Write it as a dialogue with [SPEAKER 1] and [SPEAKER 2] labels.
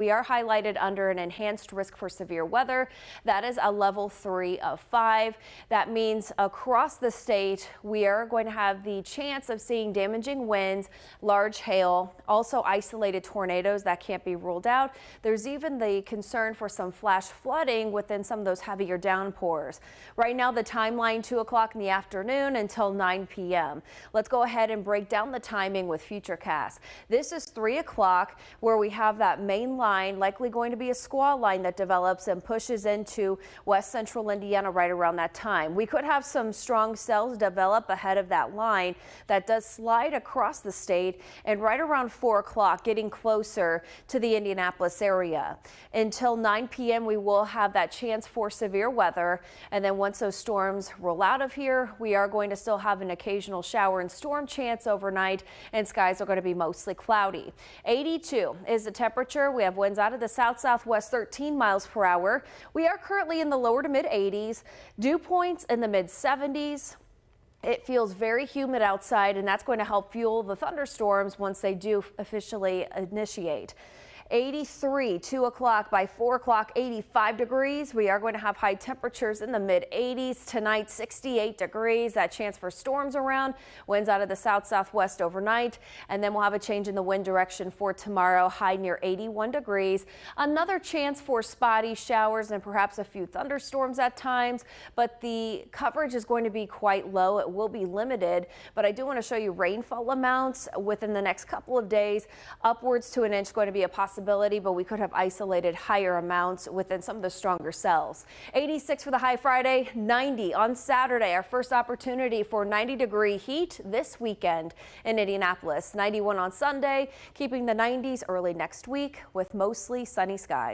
[SPEAKER 1] We are highlighted under an enhanced risk for severe weather. That is a level 3 of 5. That means across the state, we are going to have the chance of seeing damaging winds, large hail, also isolated tornadoes that can't be ruled out. There's even the concern for some flash flooding within some of those heavier downpours. Right now, the timeline 2 o'clock in the afternoon until 9 p.m. Let's go ahead and break down the timing with Futurecast. This is 3 o'clock where we have that main line, likely going to be a squall line that develops and pushes into west central Indiana right around that time. We could have some strong cells develop ahead of that line that does slide across the state and right around 4 o'clock getting closer to the Indianapolis area. Until 9 p.m. we will have that chance for severe weather, and then once those storms roll out of here, we are going to still have an occasional shower and storm chance overnight, and skies are going to be mostly cloudy. 82 is the temperature. We have winds out of the south-southwest 13 miles per hour. We are currently in the lower to mid 80s, dew points in the mid 70s. It feels very humid outside, and that's going to help fuel the thunderstorms once they do officially initiate. 83, 2 o'clock. By 4 o'clock, 85 degrees. We are going to have high temperatures in the mid 80s tonight, 68 degrees. That chance for storms around, winds out of the south-southwest overnight, and then we'll have a change in the wind direction for tomorrow, high near 81 degrees. Another chance for spotty showers and perhaps a few thunderstorms at times, but the coverage is going to be quite low. It will be limited, but I do want to show you rainfall amounts within the next couple of days. Upwards to an inch going to be a possibility, but we could have isolated higher amounts within some of the stronger cells. 86 for the high Friday, 90 on Saturday. Our first opportunity for 90-degree heat this weekend in Indianapolis. 91 on Sunday, keeping the 90s early next week with mostly sunny skies.